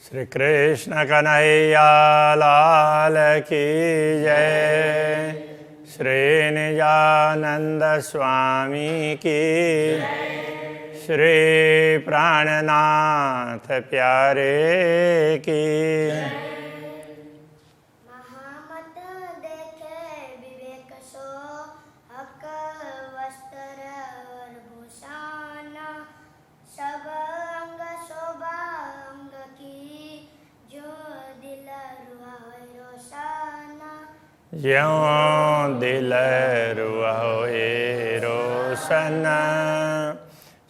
श्री कृष्ण कन्हैया लाल की जय। श्री निजानंद स्वामी की, श्री प्राणनाथ प्यारे की। महामत देखे विवेक सो, हक वस्त्र और भूषण, सब अंग शोभा अंग की, जो दिल रुआए रोशन। ज्यों दिल रुआए रोशन।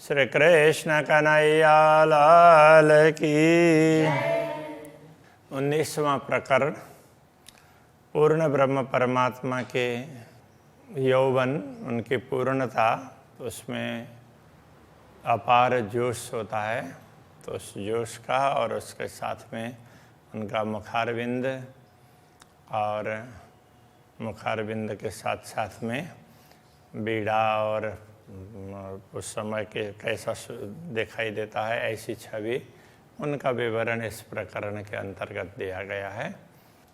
श्री कृष्ण कन्हैया लाल की। 19वां प्रकरण पूर्ण ब्रह्म परमात्मा के यौवन, उनकी पूर्णता, तो उसमें अपार जोश होता है। तो उस जोश का और उसके साथ में उनका मुखारविंद, और मुखारविंद के साथ साथ में बीड़ा, और उस समय के कैसा दिखाई देता है ऐसी छवि, उनका विवरण इस प्रकरण के अंतर्गत दिया गया है।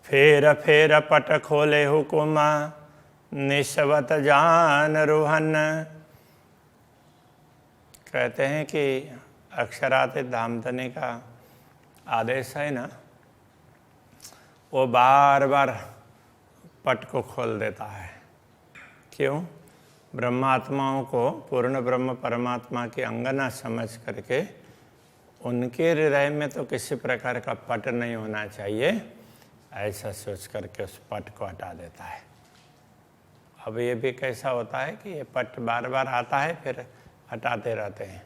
फेर फेर पट खोले हुकुम, निस्वत जान रोहन। कहते हैं कि अक्षरातीत धामधनी का आदेश है ना, वो बार बार पट को खोल देता है। क्यों? ब्रह्मात्माओं को पूर्ण ब्रह्म परमात्मा की अंगना समझ करके उनके हृदय में तो किसी प्रकार का पट नहीं होना चाहिए, ऐसा सोच करके उस पट को हटा देता है। अब ये भी कैसा होता है कि ये पट बार बार आता है, फिर हटाते रहते हैं।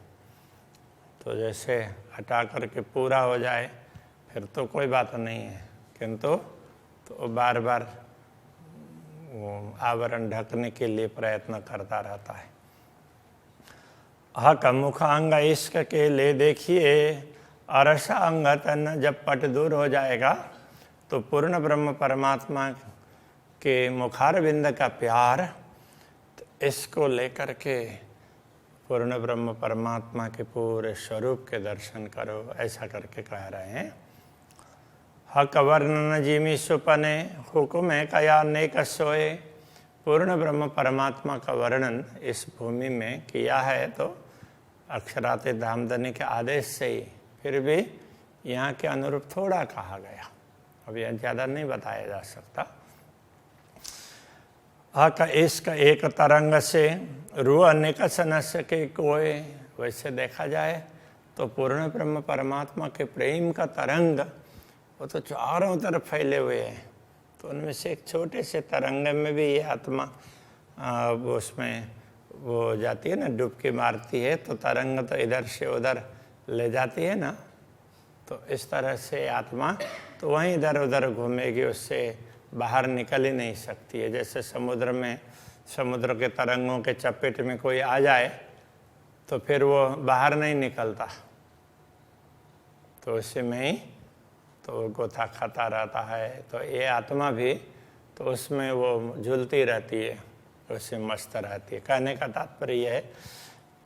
तो जैसे हटा करके पूरा हो जाए फिर तो कोई बात नहीं है, किंतु तो बार बार आवरण ढकने के लिए प्रयत्न करता रहता है। हक मुख अंग इश्क के ले देखिए, अरसा अंग तन। जब पट दूर हो जाएगा तो पूर्ण ब्रह्म परमात्मा के मुखारविंद का प्यार, तो इसको लेकर के पूर्ण ब्रह्म परमात्मा के पूरे स्वरूप के दर्शन करो, ऐसा करके कह रहे हैं। हक वर्णन जिमी सुपने, हुकुम है कया नेक सोए। पूर्ण ब्रह्म परमात्मा का वर्णन इस भूमि में किया है तो अक्षरातीत धामधनी के आदेश से ही, फिर भी यहाँ के अनुरूप थोड़ा कहा गया, अब यह ज़्यादा नहीं बताया जा सकता। हक इश्क एक तरंग से, रूह निकस न सके कोई। वैसे देखा जाए तो पूर्ण ब्रह्म परमात्मा के प्रेम का तरंग वो तो चारों तरफ फैले हुए हैं, तो उनमें से एक छोटे से तरंग में भी ये आत्मा वो उसमें वो जाती है ना, डुबकी मारती है, तो तरंग तो इधर से उधर ले जाती है ना। तो इस तरह से आत्मा तो वहीं इधर उधर घूमेगी, उससे बाहर निकल ही नहीं सकती है। जैसे समुद्र में, समुद्र के तरंगों के चपेट में कोई आ जाए तो फिर वो बाहर नहीं निकलता, तो उसी में ही तो गोता खाता रहता है। तो ये आत्मा भी तो उसमें वो झूलती रहती है, उससे मस्त रहती है। कहने का तात्पर्य यह है,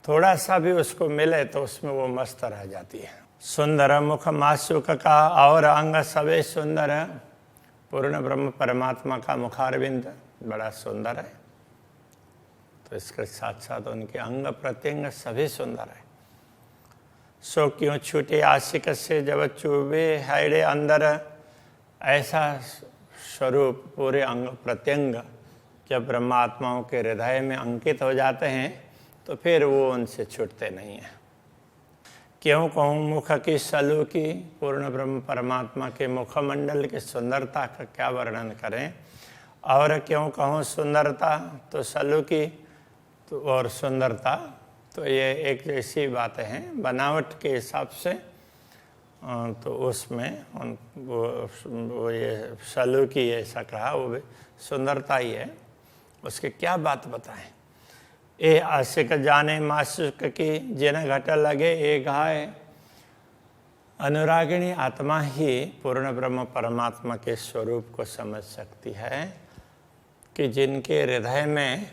थोड़ा सा भी उसको मिले तो उसमें वो मस्त रह जाती है। सुंदर मुख मासुक का और अंग सवे सुंदर। पूर्ण ब्रह्म परमात्मा का मुखारविंद बड़ा सुंदर है, तो इसके साथ साथ उनके अंग प्रत्यंग सभी सुंदर है। सो क्यों छूटे आशिक से जब चुभे हैड़े अंदर। ऐसा स्वरूप पूरे अंग प्रत्यंग जब ब्रह्मात्माओं के हृदय में अंकित हो जाते हैं तो फिर वो उनसे छूटते नहीं हैं। क्यों कहूँ मुख की सलू की। पूर्ण ब्रह्म परमात्मा के मुखमंडल की सुंदरता का क्या वर्णन करें। और क्यों कहूँ सुंदरता, तो सलू की तो और सुंदरता तो ये एक जैसी बातें हैं बनावट के हिसाब से। तो उसमें वो ये सलू की ऐसा कहा, वो भी सुंदरता ही है। उसकी क्या बात बताएं। ए आशिक जाने माशुक की, जिन घट लगे ए घाय। अनुरागिणी आत्मा ही पूर्ण ब्रह्म परमात्मा के स्वरूप को समझ सकती है कि जिनके हृदय में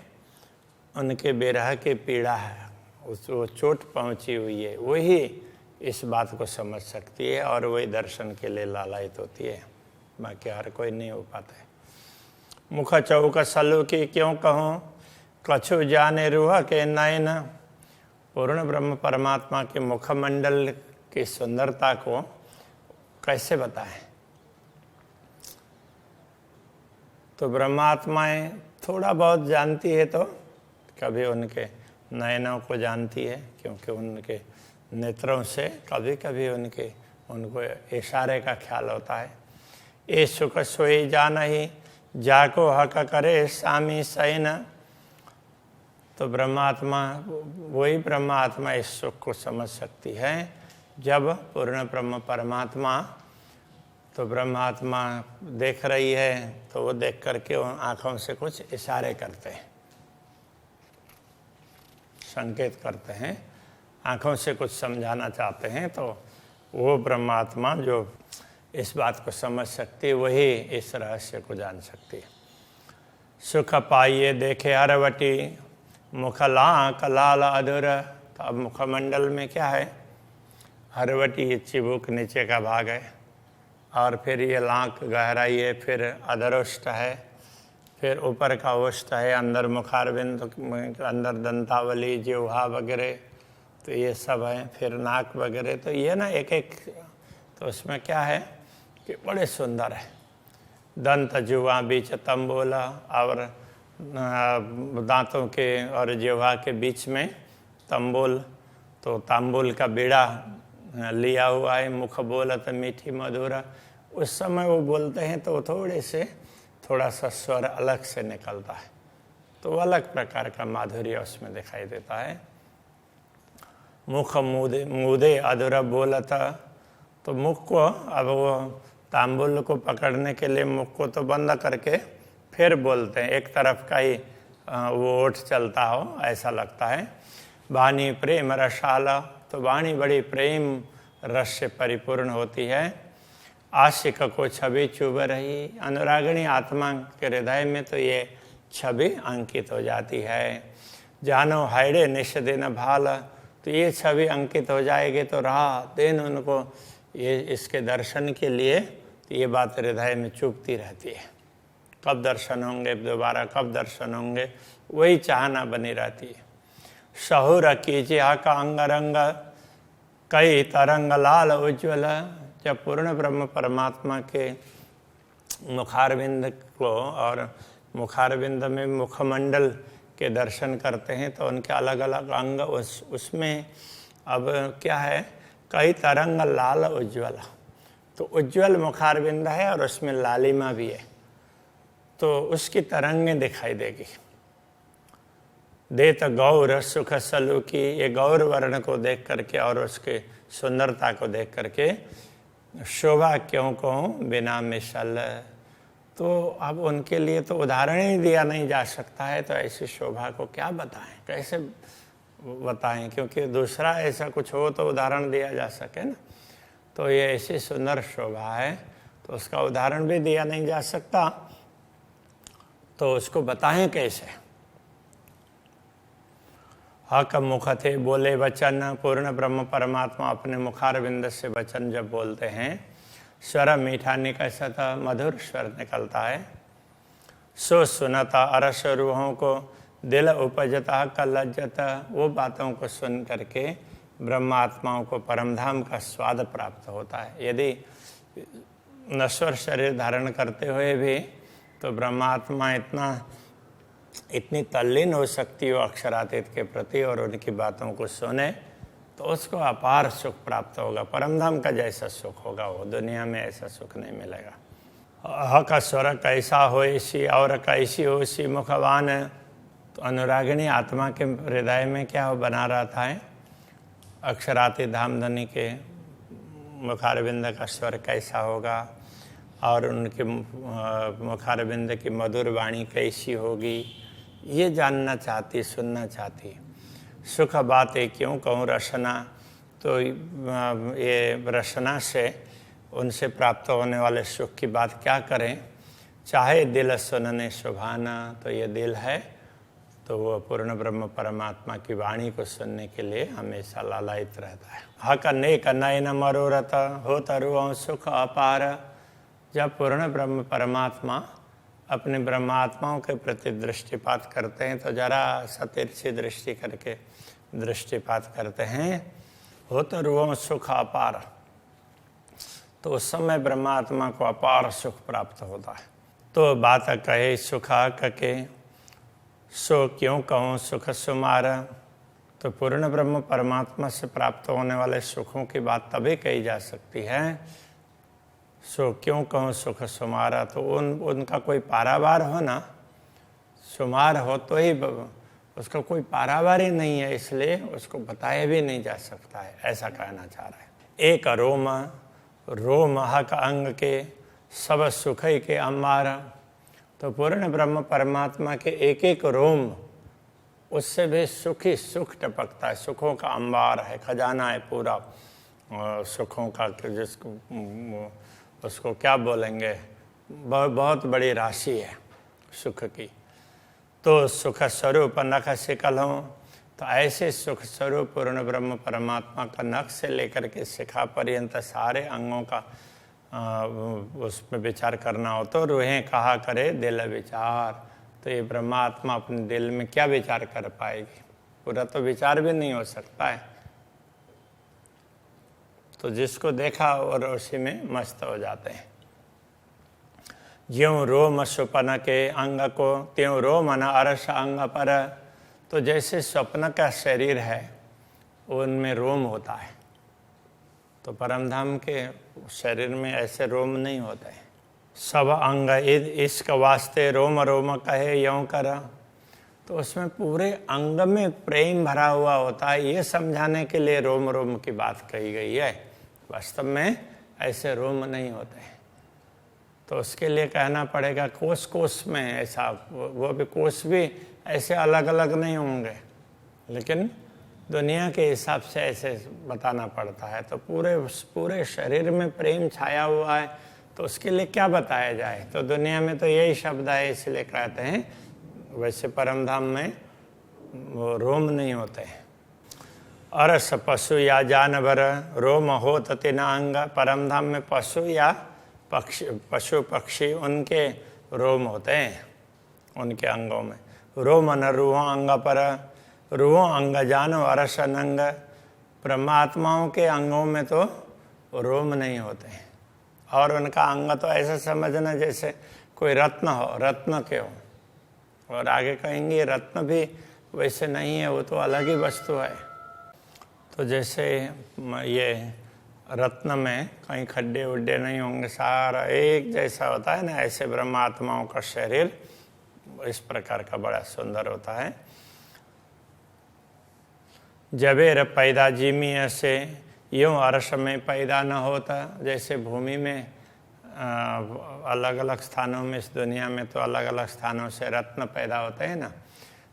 उनके विरह की पीड़ा है, उस वो चोट पहुंची हुई है, वही इस बात को समझ सकती है और वही दर्शन के लिए लालायित होती है, बाकी हर कोई नहीं हो पाता है। मुख चौक सलू की क्यों कहूँ, कछु जाने रूह के नयन। पूर्ण ब्रह्म परमात्मा के मुखमंडल की सुंदरता को कैसे बताएं? तो ब्रह्मात्माएं थोड़ा बहुत जानती है, तो कभी उनके नयनों को जानती है, क्योंकि उनके नेत्रों से कभी कभी उनको इशारे का ख्याल होता है। ये सुख सोई जान ही जाको हक करे स्वामी सैन। तो ब्रह्मात्मा, वही ब्रह्मात्मा इस सुख को समझ सकती है जब पूर्ण ब्रह्म परमात्मा, तो ब्रह्मात्मा देख रही है तो वो देख करके उन आँखों से कुछ इशारे करते हैं, संकेत करते हैं, आँखों से कुछ समझाना चाहते हैं। तो वो ब्रह्मात्मा जो इस बात को समझ सकती है, वही इस रहस्य को जान सकती है। सुख पाइए देखे हरवटी, मुखला लाल अधूर। तो अब मुखमंडल में क्या है? हरवटी ये चिबुक नीचे का भाग है, और फिर ये लांक गहराई है, फिर अधरोष्ट है, फिर ऊपर का ओष्ठ है, अंदर मुखारबिंद, अंदर दंतावली, जिह्वा वगैरह, तो ये सब है, फिर नाक वगैरह। तो ये ना एक एक, तो उसमें क्या है कि बड़े सुंदर है। दंत, जिह्वा, बीच तंबोला, और दांतों के और जिह्वा के बीच में तंबोल, तो तांबुल का बीड़ा लिया हुआ है। मुख बोलत मीठी मधुरा। उस समय वो बोलते हैं तो थोड़ा सा स्वर अलग से निकलता है, तो अलग प्रकार का माधुर्य उसमें दिखाई देता है। मुख मुदे अधूरा बोलता। तो मुख को, अब वो तांबुल को पकड़ने के लिए मुख को तो बंद करके फिर बोलते हैं, एक तरफ का ही वो ओठ चलता हो ऐसा लगता है। वाणी प्रेम रसाला। तो वाणी बड़ी प्रेम रस से परिपूर्ण होती है। आशिक को छवि चुभ रही। अनुरागिणी आत्मा के हृदय में तो ये छवि अंकित हो जाती है। जानो हाइडे निश दिन भाल। तो ये छवि अंकित हो जाएगी तो रात दिन उनको ये इसके दर्शन के लिए तो ये बात हृदय में चुभती रहती है, कब दर्शन होंगे दोबारा, कब दर्शन होंगे, वही चाहना बनी रहती है। शहुर कीजिए का अंग रंग, कई तरंग लाल उज्ज्वल। जब पूर्ण ब्रह्म परमात्मा के मुखारविंद को और मुखारविंद में मुखमंडल के दर्शन करते हैं तो उनके अलग अलग अंग, उसमें अब क्या है, कई तरंग लाल उज्ज्वल। तो उज्ज्वल मुखारविंद है और उसमें लालिमा भी है, तो उसकी तरंगें दिखाई देगी। देत गौर सुख सलू की। ये गौर वर्ण को देख करके और उसके सुंदरता को देख करके शोभा क्यों कहूँ बिना मिसल। तो अब उनके लिए तो उदाहरण ही दिया नहीं जा सकता है, तो ऐसी शोभा को क्या बताएं, कैसे बताएं, क्योंकि दूसरा ऐसा कुछ हो तो उदाहरण दिया जा सके ना। तो ये ऐसी सुंदर शोभा है तो उसका उदाहरण भी दिया नहीं जा सकता, तो उसको बताएं कैसे। हक मुख थे बोले वचन। पूर्ण ब्रह्म परमात्मा अपने मुखारविंद से वचन जब बोलते हैं, स्वर मीठा निकलता, मधुर स्वर निकलता है। सो सुनता अरस रूहों को, दिल उपजता का लज्जता। वो बातों को सुन करके ब्रह्मात्माओं को परमधाम का स्वाद प्राप्त होता है। यदि नश्वर शरीर धारण करते हुए भी तो ब्रह्मात्मा इतनी तल्लीन हो सकती हो अक्षरातीत के प्रति और उनकी बातों को सुने तो उसको अपार सुख प्राप्त होगा। परमधाम का जैसा सुख होगा वो दुनिया में ऐसा सुख नहीं मिलेगा। हक स्वर कैसा हो इसी और कैसी हो इसी मुखवान। तो अनुरागिणी आत्मा के हृदय में क्या हो बना रहता है, अक्षरातीत धामधनी के मुखारविंद का स्वर कैसा होगा और उनके मुखारविंद की मधुर वाणी कैसी होगी, ये जानना चाहती, सुनना चाहती। सुख बातें क्यों कहूँ रसना। तो ये रसना से उनसे प्राप्त होने वाले सुख की बात क्या करें। चाहे दिल सुनने सुभाना। तो ये दिल है तो वो पूर्ण ब्रह्म परमात्मा की वाणी को सुनने के लिए हमेशा लालायित रहता है। हक नेक नयन मनोरथ हो तरु सुख अपार। जब पूर्ण ब्रह्म परमात्मा अपने ब्रह्मात्माओं के प्रति दृष्टिपात करते हैं तो जरा सतिरछी दृष्टि करके दृष्टिपात करते हैं, हो तरु सुख अपार, तो उस समय ब्रह्मात्मा को अपार सुख प्राप्त होता है। तो बात कहे सुखा कके सो क्यों कहूँ सुख सुमारा। तो पूर्ण ब्रह्म परमात्मा से प्राप्त होने वाले सुखों की बात तभी कही जा सकती है, सो क्यों कहूँ सुख सुमारा। तो उनका कोई पारावार हो ना, सुमार हो तो ही, उसका कोई पारावार ही नहीं है, इसलिए उसको बताया भी नहीं जा सकता है, ऐसा कहना चाह रहा है। एक रोम रोम हक अंग के सब सुख के अम्बारा। तो पूर्ण ब्रह्म परमात्मा के एक एक रोम, उससे भी सुख ही सुख टपकता है, सुखों का अंबार है, खजाना है पूरा सुखों का, जिसको उसको क्या बोलेंगे, बहुत बड़ी राशि है सुख की। तो सुख स्वरूप नख शिकल हो। तो ऐसे सुख स्वरूप पूर्ण ब्रह्म परमात्मा का नख से लेकर के शिखा पर्यंत सारे अंगों का उसमें विचार करना हो तो रूहें कहा करे दिल विचार। तो ये ब्रह्मात्मा अपने दिल में क्या विचार कर पाएगी, पूरा तो विचार भी नहीं हो सकता है। तो जिसको देखा और उसी में मस्त हो जाते हैं। ज्यों रोम स्वप्न के अंग को त्यों रोम न अरस अंग पर। तो जैसे स्वप्न का शरीर है उनमें रोम होता है, तो परमधाम के शरीर में ऐसे रोम नहीं होते हैं। सब अंग इसक वास्ते रोम रोम कहे यों कर। तो उसमें पूरे अंग में प्रेम भरा हुआ होता है, ये समझाने के लिए रोम रोम की बात कही गई है। वास्तव में ऐसे रोम नहीं होते हैं, तो उसके लिए कहना पड़ेगा कोष कोष में ऐसा, वो भी कोष भी ऐसे अलग अलग नहीं होंगे, लेकिन दुनिया के हिसाब से ऐसे बताना पड़ता है। तो पूरे शरीर में प्रेम छाया हुआ है, तो उसके लिए क्या बताया जाए। तो दुनिया में तो यही शब्द है, इसलिए कहते हैं। वैसे परमधाम में वो रोम नहीं होते हैं। अरस पशु या जानवर रोम हो तिना अंग। परमधाम में पशु या पशु पक्षी उनके रोम होते हैं, उनके अंगों में। रोम न रूहों अंग पर रूहों अंग जानो अरस नंग। ब्रह्मात्माओं के अंगों में तो रोम नहीं होते हैं, और उनका अंग तो ऐसा समझना जैसे कोई रत्न हो, रत्न के हो। और आगे कहेंगे रत्न भी वैसे नहीं है, वो तो अलग ही वस्तु है। तो जैसे ये रत्न में कहीं खड्डे उड्डे नहीं होंगे, सारा एक जैसा होता है ना, ऐसे ब्रह्मात्माओं का शरीर इस प्रकार का बड़ा सुंदर होता है। जबेर पैदा जीमी से यूँ अर्श में पैदा न होता। जैसे भूमि में अलग अलग स्थानों में, इस दुनिया में तो अलग अलग स्थानों से रत्न पैदा होते हैं ना,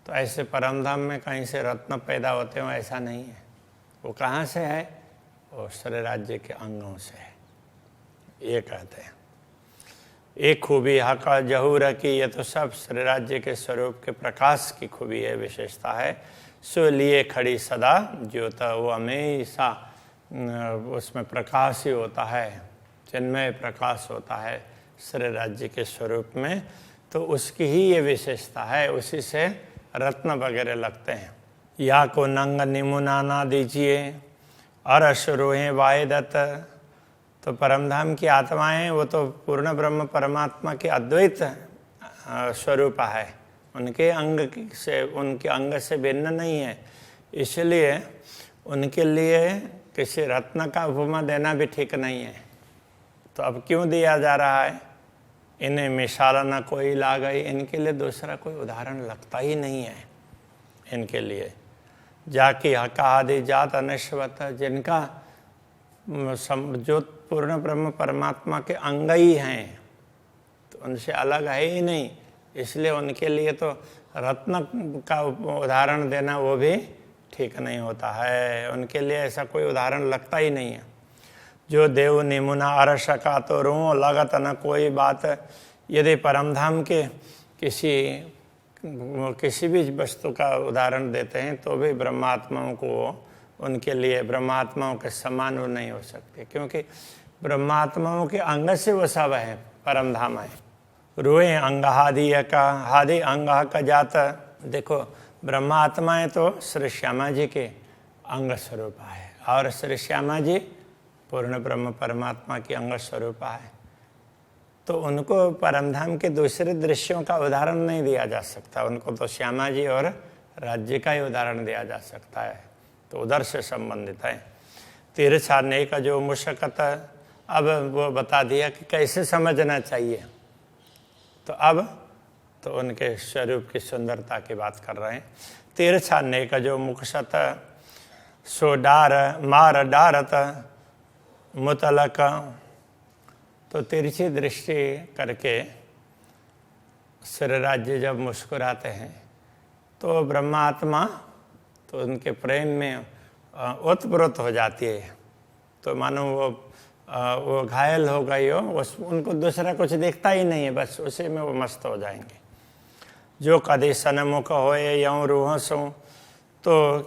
तो ऐसे परमधाम में कहीं से रत्न पैदा होते हो ऐसा नहीं है। वो कहाँ से है, वो श्री राज्य के अंगों से है, ये कहते हैं। एक खूबी हका जहूर की, ये तो सब श्री राज्य के स्वरूप के प्रकाश की खूबी है, विशेषता है। सो लिए खड़ी सदा ज्योत, वो हमेशा उसमें प्रकाश ही होता है, चिन्मय प्रकाश होता है श्री राज्य के स्वरूप में। तो उसकी ही ये विशेषता है, उसी से रत्न वगैरह लगते हैं। या को नंग निमुना ना दीजिए अरस रोहें वायदत। तो परमधाम की आत्माएं वो तो पूर्ण ब्रह्म परमात्मा के अद्वैत स्वरूप है, उनके अंग से भिन्न नहीं है, इसलिए उनके लिए किसी रत्न का उपमा देना भी ठीक नहीं है। तो अब क्यों दिया जा रहा है, इन्हें मिसाल न कोई ला गई, इनके लिए दूसरा कोई उदाहरण लगता ही नहीं है इनके लिए। जाकी हका आदि जात अनश्वत, जिनका जो पूर्ण ब्रह्म परमात्मा के अंग ही हैं, तो उनसे अलग है ही नहीं, इसलिए उनके लिए तो रत्न का उदाहरण देना वो भी ठीक नहीं होता है, उनके लिए ऐसा कोई उदाहरण लगता ही नहीं है। जो देव निमुना अरस का तो रो लगत न कोई बात। यदि परमधाम के किसी किसी भी वस्तु का उदाहरण देते हैं तो भी ब्रह्मात्माओं को उनके लिए ब्रह्मात्माओं के समान वो नहीं हो सकते, क्योंकि ब्रह्मात्माओं के अंग से वो सब है, परम धाम है। रुए अंग हादि अंग का जाता। देखो ब्रह्मात्माएं तो श्री श्यामा जी के अंग स्वरूपा है और श्री श्यामा जी पूर्ण ब्रह्म परमात्मा की अंग स्वरूपा है, तो उनको परमधाम के दूसरे दृश्यों का उदाहरण नहीं दिया जा सकता, उनको तो श्यामा जी और राज्य का ही उदाहरण दिया जा सकता है, तो उधर से संबंधित है। तीर्थ छाड़ने का जो मुशक्कत, अब वो बता दिया कि कैसे समझना चाहिए, तो अब तो उनके स्वरूप की सुंदरता की बात कर रहे हैं। तीर्थ छाड़ने का जो मुखशत सो डार मार डारत मुतलक, तो तिरछी दृष्टि करके श्री राज्य जब मुस्कुराते हैं तो ब्रह्मात्मा तो उनके प्रेम में ओतप्रोत हो जाती है, तो मानो वो घायल हो गई हो, उनको दूसरा कुछ दिखता ही नहीं है, बस उसी में वो मस्त हो जाएंगे। जो कदी सनमुख होए यौं रूह सो, तो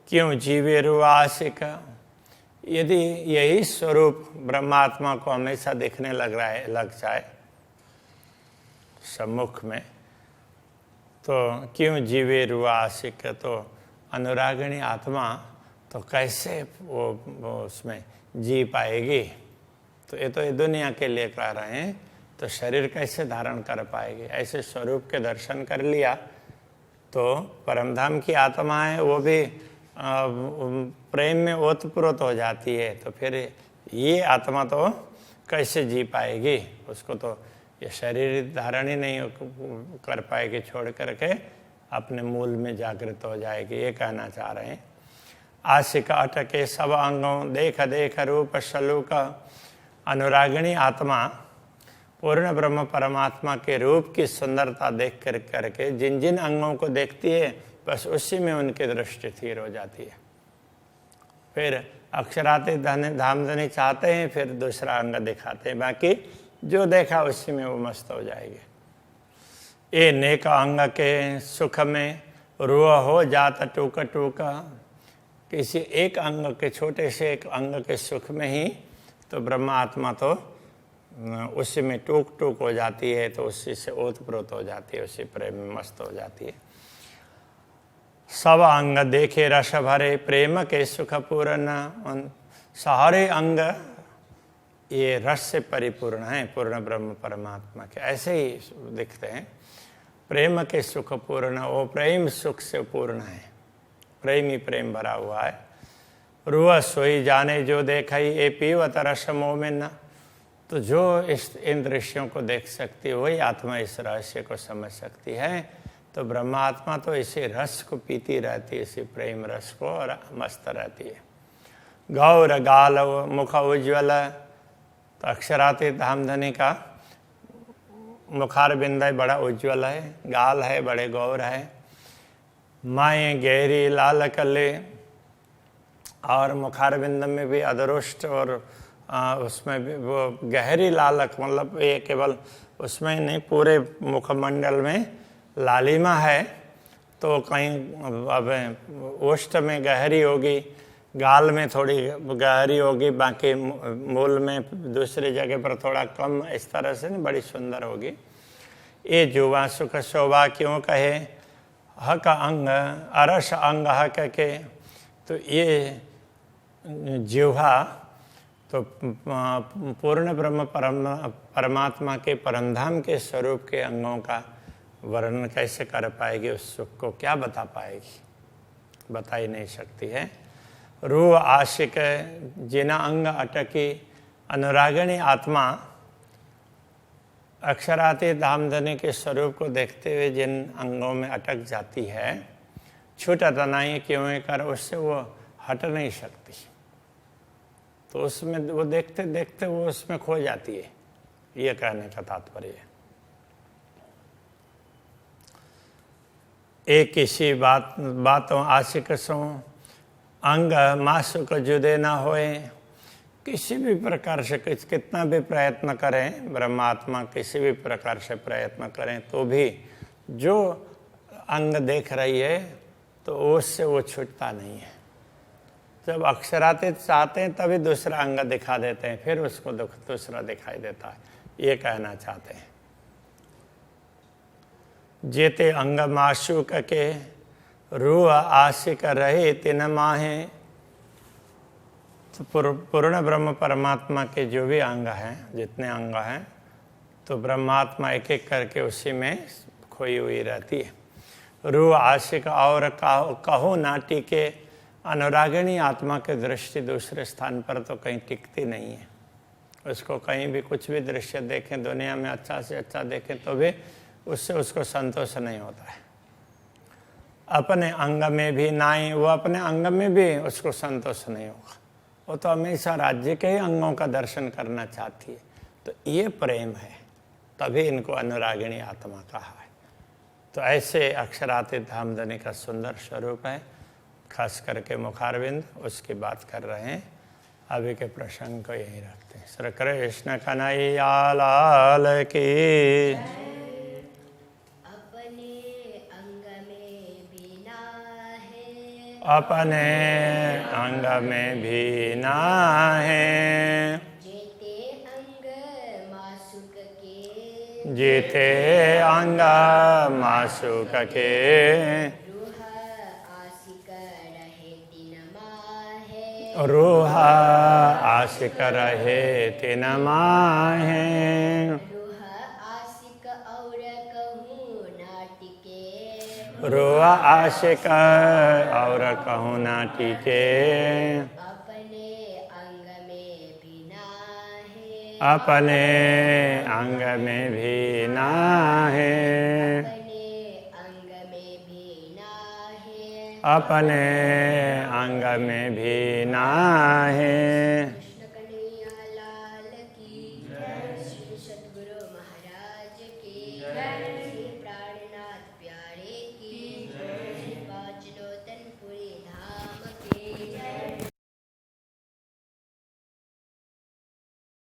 क्यों जीवे रुआ आशिक। यदि यही स्वरूप ब्रह्मात्मा को हमेशा दिखने लग जाए सम्मुख में, तो क्यों जीवे रुआ आशिक, तो अनुरागिणी आत्मा तो कैसे वो उसमें जी पाएगी। तो ये दुनिया के लिए कह रहे हैं, तो शरीर कैसे धारण कर पाएगी। ऐसे स्वरूप के दर्शन कर लिया तो परमधाम की आत्मा है वो भी प्रेम में ओतप्रोत हो जाती है, तो फिर ये आत्मा तो कैसे जी पाएगी, उसको तो ये शरीर धारण ही नहीं कर पाएगी, छोड़ करके अपने मूल में जागृत हो जाएगी, ये कहना चाह रहे हैं। आशिक अटके सब अंगों देख देख रूप सलूक, अनुरागिणी आत्मा पूर्ण ब्रह्म परमात्मा के रूप की सुंदरता देख कर करके जिन जिन अंगों को देखती है बस उसी में उनकी दृष्टि स्थिर हो जाती है। फिर अक्षराते धामधनी चाहते हैं, फिर दूसरा अंग दिखाते हैं, बाकी जो देखा उसी में वो मस्त हो जाएंगे। ये नेक अंग के सुख में रुआ हो जाता टूका टूका, किसी एक अंग के छोटे से एक अंग के सुख में ही तो ब्रह्म आत्मा तो उसी में टूक टूक हो जाती है, तो उसी से ओतप्रोत हो जाती है, उसी प्रेम में मस्त हो जाती है। सब अंग देखे रस भरे प्रेम के सुख पूर्ण, सारे अंग ये रस से परिपूर्ण है, पूर्ण ब्रह्म परमात्मा के ऐसे ही दिखते हैं। प्रेम के सुख पूर्ण, वो प्रेम सुख से पूर्ण है, प्रेम ही प्रेम भरा हुआ है। रुआ सोई जाने जो देखई ए पीवत रस मोमिन, तो जो इन दृश्यों को देख सकती है वही आत्मा इस रहस्य को समझ सकती है। तो ब्रह्मात्मा तो इसी रस को पीती रहती है, इसी प्रेम रस को, और मस्त रहती है। गौर गाल मुख उज्ज्वल, तो अक्षरातीत धामधनी का मुखार बिंद बड़ा उज्ज्वल है, गाल है बड़े गौर है। माए गहरी लाल कले, और मुखार बिंद में भी अदरुष्ट और उसमें भी वो गहरी लालक, मतलब ये केवल उसमें नहीं पूरे मुखमंडल में लालिमा है, तो कहीं अब ओष्ठ में गहरी होगी, गाल में थोड़ी गहरी होगी, बाकी मूल में दूसरी जगह पर थोड़ा कम, इस तरह से नहीं बड़ी सुंदर होगी। ये जुवा सुख शोभा क्यों कहे, हक अंग अरस अंग हक के, तो ये जिह्वा तो पूर्ण ब्रह्म परमात्मा के परमधाम के स्वरूप के अंगों का वर्णन कैसे कर पाएगी, उस सुख को क्या बता पाएगी, बता ही नहीं सकती है। रूह आशिक जिना अंग अटकी, अनुरागिणी आत्मा अक्षरातीत धामधनी के स्वरूप को देखते हुए जिन अंगों में अटक जाती है, छूटा तनाई क्यों कर, उससे वो हट नहीं सकती, तो उसमें वो देखते देखते वो उसमें खो जाती है, ये कहने का तात्पर्य है। एक किसी बातों आशिक सो अंग मासुक जुदे ना होए, किसी भी प्रकार से कितना भी प्रयत्न करें, ब्रह्मात्मा किसी भी प्रकार से प्रयत्न करें तो भी जो अंग देख रही है तो उससे वो छूटता नहीं है। जब अक्षरातीत चाहते हैं तभी दूसरा अंग दिखा देते हैं, फिर उसको दूसरा दिखाई देता है, ये कहना चाहते हैं। जेते अंग माशूक के रूह आशिक रहे तिन माहे। तो पूर्ण ब्रह्म परमात्मा के जो भी अंग हैं, जितने अंग हैं, तो ब्रह्मात्मा एक एक करके उसी में खोई हुई रहती है। रूह आशिक और कहो नाटी के अनुरागिणी आत्मा की दृष्टि दूसरे स्थान पर तो कहीं टिकती नहीं है। उसको कहीं भी कुछ भी दृश्य देखें, दुनिया में अच्छा से अच्छा देखें तो भी उससे उसको संतोष नहीं होता है। अपने अंग में भी नाई, वो अपने अंग में भी उसको संतोष नहीं होगा। वो तो हमेशा राज्य के ही अंगों का दर्शन करना चाहती है। तो ये प्रेम है, तभी इनको अनुरागिणी आत्मा कहा है। तो ऐसे अक्षरातीत धामधनी का सुंदर स्वरूप है, खास करके मुखारविंद, उसकी बात कर रहे हैं। अभी के प्रसंग को यही रखते हैं। श्री कृष्ण कन्हैया लाल की। अपने अंग में भी ना है, जीते अंग मासुक के। रूह आशिक रहे तिन माहे। रूह आशिक और कहूँ ना टीके। अपने अंग में भी ना है, अपने अंग में भी ना है।